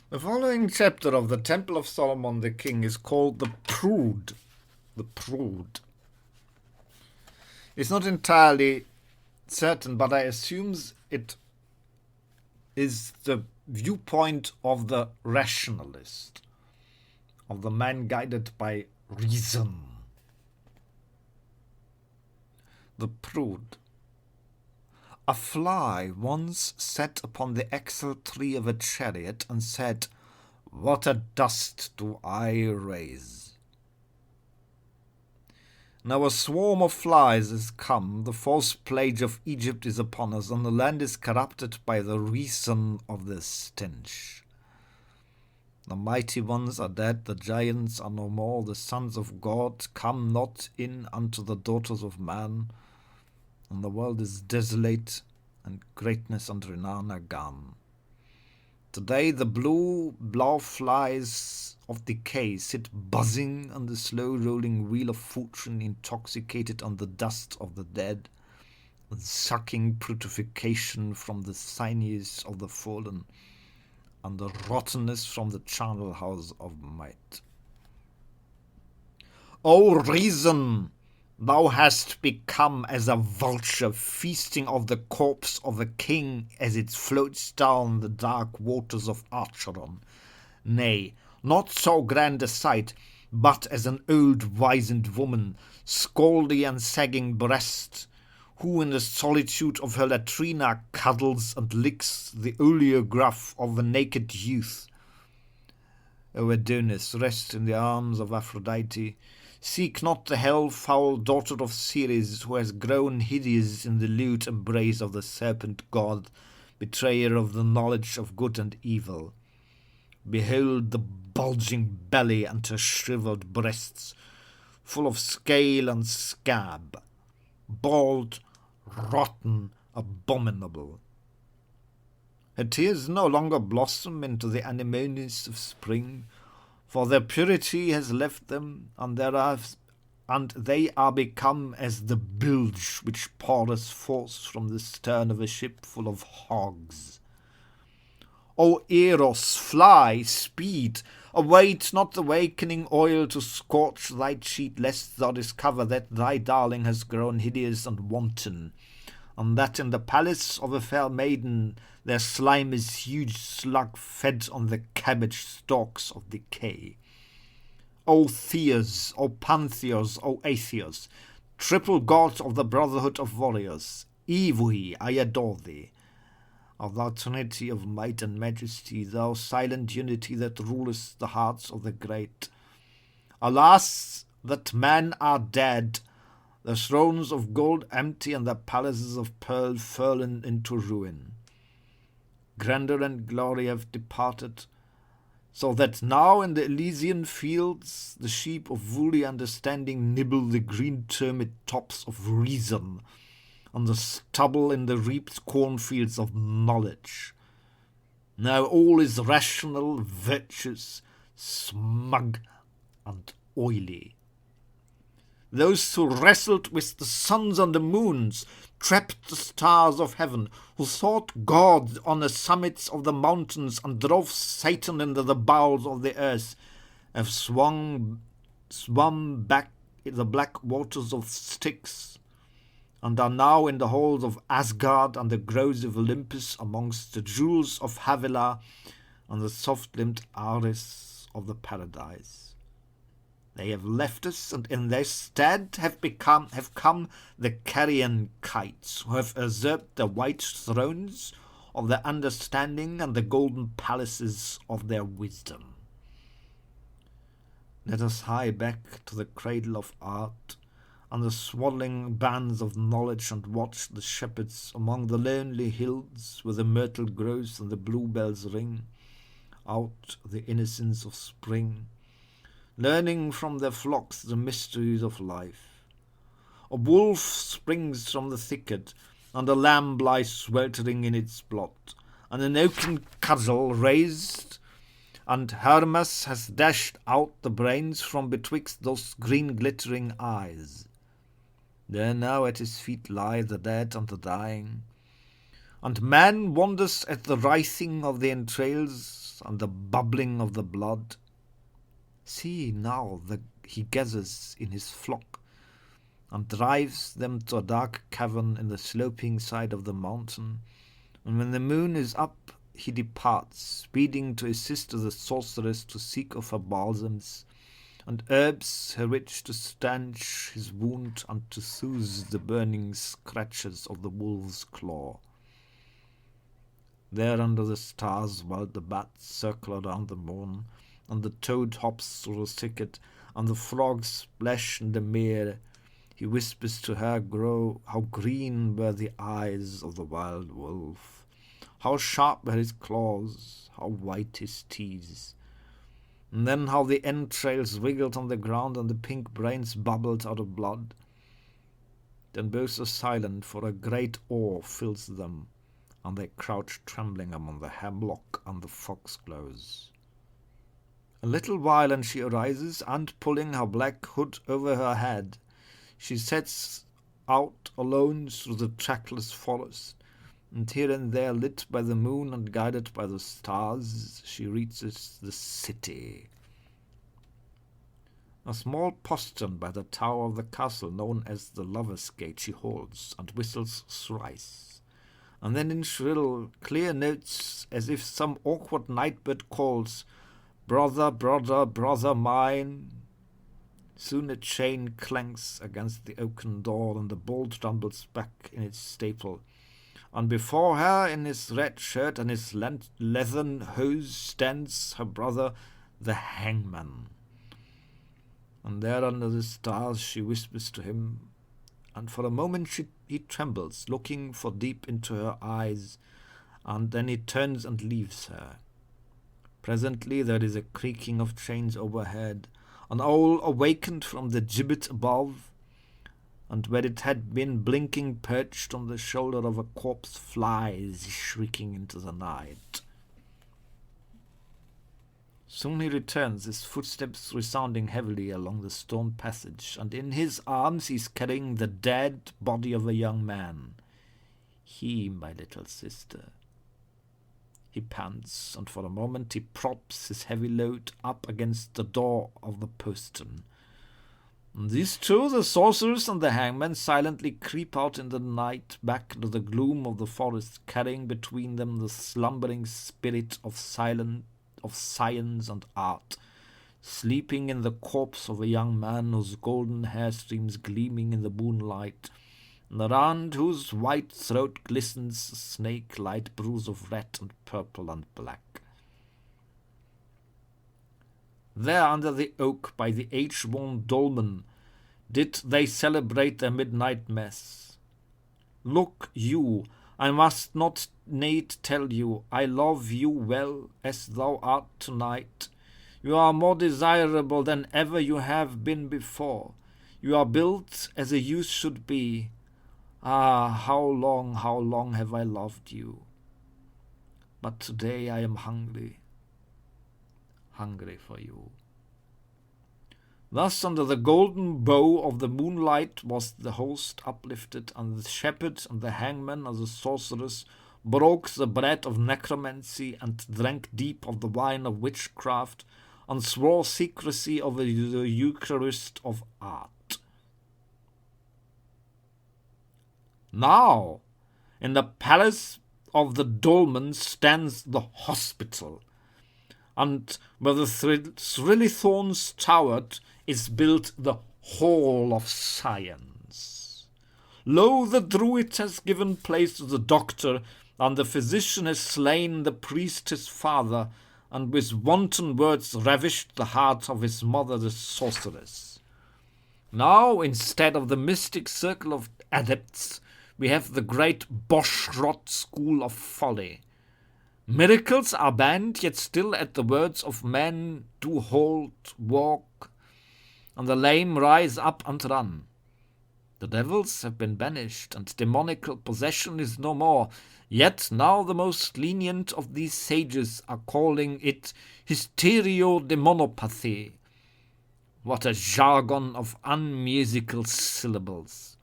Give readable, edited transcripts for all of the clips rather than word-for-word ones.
The following chapter of the Temple of Solomon the King is called the Prude. The Prude. It's not entirely certain, but I assume it is the viewpoint of the rationalist, of the man guided by reason. The Prude. A fly once sat upon the axle tree of a chariot and said, "What a dust do I raise!" Now a swarm of flies is come, the false plague of Egypt is upon us, and the land is corrupted by the reason of the stench. The mighty ones are dead, the giants are no more, the sons of God come not in unto the daughters of man, and the world is desolate, and greatness and renown are gone. Today the blue flies of decay sit buzzing on the slow-rolling wheel of fortune, intoxicated on the dust of the dead, and sucking putrefaction from the sinews of the fallen, and the rottenness from the charnel house of might. O reason! Thou hast become as a vulture feasting of the corpse of a king as it floats down the dark waters of Acheron. Nay, not so grand a sight, but as an old wizened woman, scaldy and sagging breast, who in the solitude of her latrina cuddles and licks the oleograph of a naked youth. O Adonis, rest in the arms of Aphrodite. Seek not the hell-foul daughter of Ceres, who has grown hideous in the lewd embrace of the serpent god, betrayer of the knowledge of good and evil. Behold the bulging belly and her shriveled breasts, full of scale and scab, bald, rotten, abominable. Her tears no longer blossom into the anemones of spring, for their purity has left them, and they are become as the bilge which poureth forth from the stern of a ship full of hogs. O Eros, fly, speed! Await not the wakening oil to scorch thy cheek, lest thou discover that thy darling has grown hideous and wanton, and that in the palace of a fair maiden their slime is huge slug fed on the cabbage stalks of decay. O Theas, O Pantheos, O Atheist, triple god of the brotherhood of warriors, Evohi, I adore thee. O thou trinity of might and majesty, thou silent unity that rulest the hearts of the great. Alas, that men are dead, the thrones of gold empty, and the palaces of pearl fallen into ruin. Grandeur and glory have departed, so that now in the Elysian fields the sheep of woolly understanding nibble the green termite tops of reason, and the stubble in the reaped cornfields of knowledge. Now all is rational, virtuous, smug, and oily. Those who wrestled with the suns and the moons, trapped the stars of heaven, who sought God on the summits of the mountains and drove Satan into the bowels of the earth, have swum back in the black waters of Styx, and are now in the halls of Asgard and the groves of Olympus amongst the jewels of Havilah and the soft-limbed Ares of the paradise. They have left us, and in their stead have come the carrion kites, who have usurped the white thrones of their understanding and the golden palaces of their wisdom. Let us hie back to the cradle of art and the swaddling bands of knowledge, and watch the shepherds among the lonely hills where the myrtle grows and the bluebells ring out the innocence of spring, learning from their flocks the mysteries of life. A wolf springs from the thicket, and a lamb lies sweltering in its blot, and an oaken cudgel raised, and Hermes has dashed out the brains from betwixt those green glittering eyes. There now at his feet lie the dead and the dying, And man wonders at the writhing of the entrails and the bubbling of the blood. See now he gathers in his flock, and drives them to a dark cavern in the sloping side of the mountain, and when the moon is up, he departs, speeding to his sister the sorceress to seek of her balsams, and herbs her which to stanch his wound and to soothe the burning scratches of the wolf's claw. There under the stars while the bats circle around the moon, and the toad hops through the thicket, and the frogs splash in the mere, he whispers to her, how green were the eyes of the wild wolf, how sharp were his claws, how white his teeth, and then how the entrails wiggled on the ground and the pink brains bubbled out of blood. Then both are silent, for a great awe fills them, and they crouch trembling among the hemlock and the foxgloves. A little while and she arises, and pulling her black hood over her head, she sets out alone through the trackless forest, and here and there, lit by the moon and guided by the stars, she reaches the city. A small postern by the tower of the castle, known as the Lover's Gate, she holds, and whistles thrice, and then in shrill, clear notes, as if some awkward night-bird calls, "Brother, brother, brother mine." Soon a chain clanks against the oaken door, and the bolt rumbles back in its staple, and before her, in his red shirt and his leathern hose, stands her brother, the hangman. And there under the stars she whispers to him, and for a moment he trembles, looking for deep into her eyes, and then he turns and leaves her. Presently there is a creaking of chains overhead. An owl awakened from the gibbet above, and where it had been blinking perched on the shoulder of a corpse flies shrieking into the night. Soon he returns, his footsteps resounding heavily along the stone passage, and in his arms he is carrying the dead body of a young man. He, my little sister. He pants, and for a moment he props his heavy load up against the door of the postern. And these two, the sorceress and the hangman, silently creep out in the night back into the gloom of the forest, carrying between them the slumbering spirit of science and art, sleeping in the corpse of a young man whose golden hair streams gleaming in the moonlight, and around whose white throat glistens a snake-like bruise of red and purple and black. There under the oak by the age-worn dolmen did they celebrate their midnight mass. Look you, I must not need tell you, I love you well as thou art tonight. You are more desirable than ever you have been before. You are built as a youth should be. Ah, how long have I loved you? But today I am hungry for you. Thus under the golden bow of the moonlight was the host uplifted, and the shepherd and the hangman and the sorceress broke the bread of necromancy and drank deep of the wine of witchcraft, and swore secrecy over the Eucharist of art. Now, in the palace of the dolmen stands the hospital, and where the Thrillithorns towered is built the Hall of Science. Lo, the druid has given place to the doctor, and the physician has slain the priest his father, and with wanton words ravished the heart of his mother the sorceress. Now, instead of the mystic circle of adepts, we have the great Boschrott school of folly. Miracles are banned, yet still at the words of men do halt, walk, and the lame rise up and run. The devils have been banished, and demonical possession is no more, yet now the most lenient of these sages are calling it hysteriodemonopathy. What a jargon of unmusical syllables!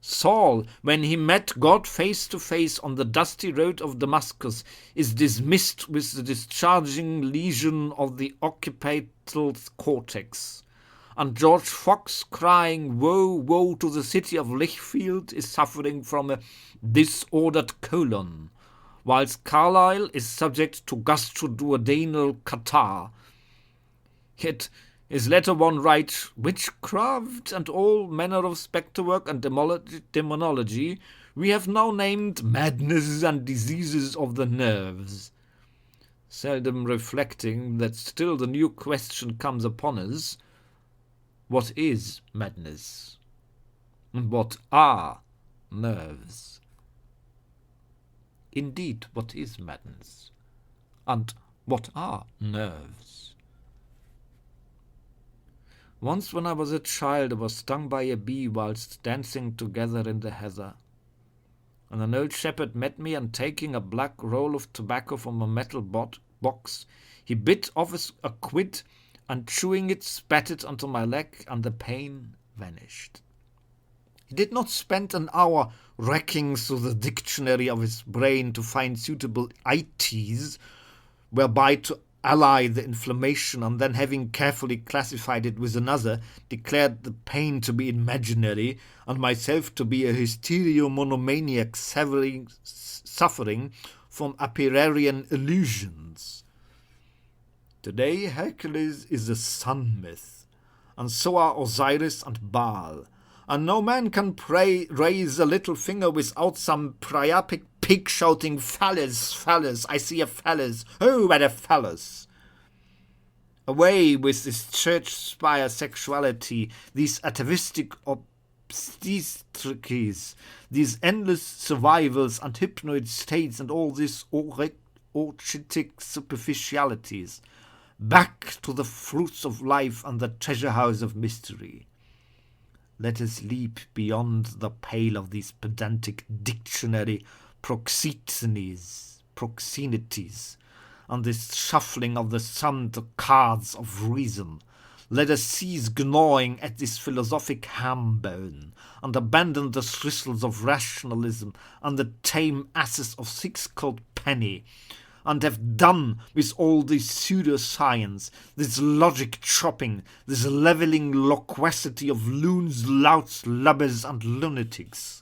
Saul, when he met God face to face on the dusty road of Damascus, is dismissed with the discharging lesion of the occipital cortex. And George Fox, crying, "Woe, woe to the city of Lichfield," is suffering from a disordered colon, whilst Carlyle is subject to gastroduodenal catarrh. Yet his letter one writes, "Witchcraft and all manner of spectre work and demonology we have now named madness and diseases of the nerves," seldom reflecting that still the new question comes upon us: what is madness? And what are nerves? Indeed, what is madness? And what are nerves? Once when I was a child, I was stung by a bee whilst dancing together in the heather. And an old shepherd met me, and taking a black roll of tobacco from a metal box, he bit off a quid, and chewing it, spat it onto my leg, and the pain vanished. He did not spend an hour racking through the dictionary of his brain to find suitable ites whereby to allay the inflammation, and then, having carefully classified it with another, declared the pain to be imaginary and myself to be a hysterio-monomaniac suffering from Apirarian illusions. Today Hercules is a sun myth, and so are Osiris and Baal, and no man can raise a little finger without some priapic pig shouting, "Phallus, phallus, I see a phallus, oh, what a phallus!" Away with this church spire sexuality, these atavistic obstetrices, these endless survivals and hypnoid states, and all these orchitic superficialities. Back to the fruits of life and the treasure house of mystery. Let us leap beyond the pale of these pedantic dictionary proxenities, and this shuffling of the summed cards of reason. Let us cease gnawing at this philosophic ham-bone, and abandon the thistles of rationalism and the tame asses of six-cold penny, and have done with all this pseudo-science, this logic chopping, this levelling loquacity of loons, louts, lubbers, and lunatics.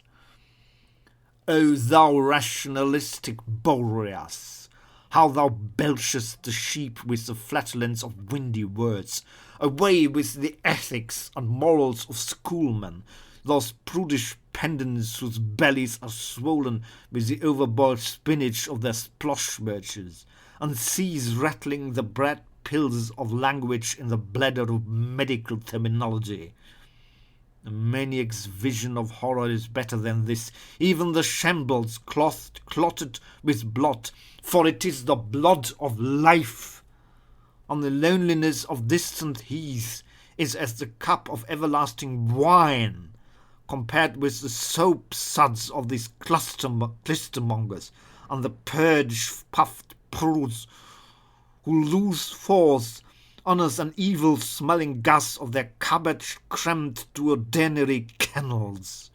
O thou rationalistic Boreas, how thou belchest the sheep with the flatulence of windy words! Away with the ethics and morals of schoolmen, those prudish pedants whose bellies are swollen with the overboiled spinach of their splosh birches, and cease rattling the bread pills of language in the bladder of medical terminology. A maniac's vision of horror is better than this, even the shambles clotted with blood, for it is the blood of life. And the loneliness of distant heaths is as the cup of everlasting wine, compared with the soap suds of these clistermongers, and the purge-puffed prudes who lose forth honors an evil-smelling gas of their cabbage-crammed duodenary kennels.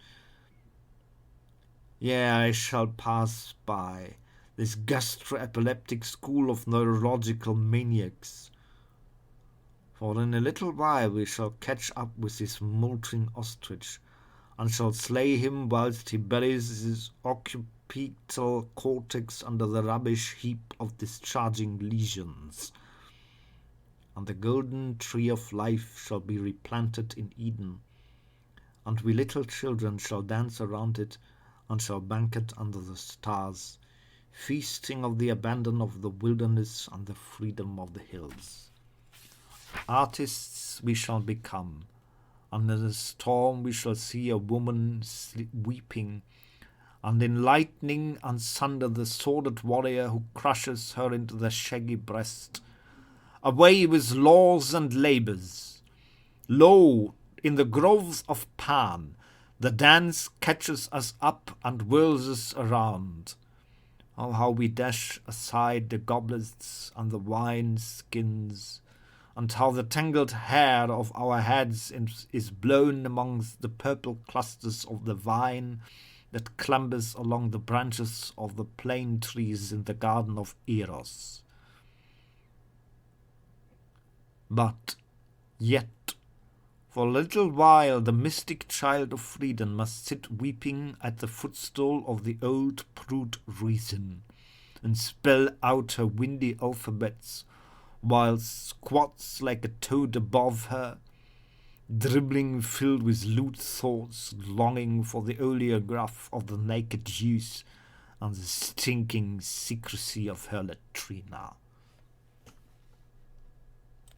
Yea, I shall pass by this gastro-epileptic school of neurological maniacs, for in a little while we shall catch up with this moulting ostrich, and shall slay him whilst he buries his occipital cortex under the rubbish heap of discharging lesions. And the golden tree of life shall be replanted in Eden, and we little children shall dance around it, and shall banquet under the stars, feasting of the abandon of the wilderness and the freedom of the hills. Artists we shall become. Under the storm we shall see a woman weeping, and in lightning asunder the sworded warrior who crushes her into the shaggy breast. Away with laws and labours. Lo, in the groves of Pan, the dance catches us up and whirls us around. Oh, how we dash aside the goblets and the wine skins, and how the tangled hair of our heads is blown amongst the purple clusters of the vine that clambers along the branches of the plane trees in the garden of Eros. But yet, for a little while, the mystic child of freedom must sit weeping at the footstool of the old brute reason, and spell out her windy alphabets, while squats like a toad above her, dribbling filled with lewd thoughts, longing for the oleograph of the naked youth and the stinking secrecy of her latrina.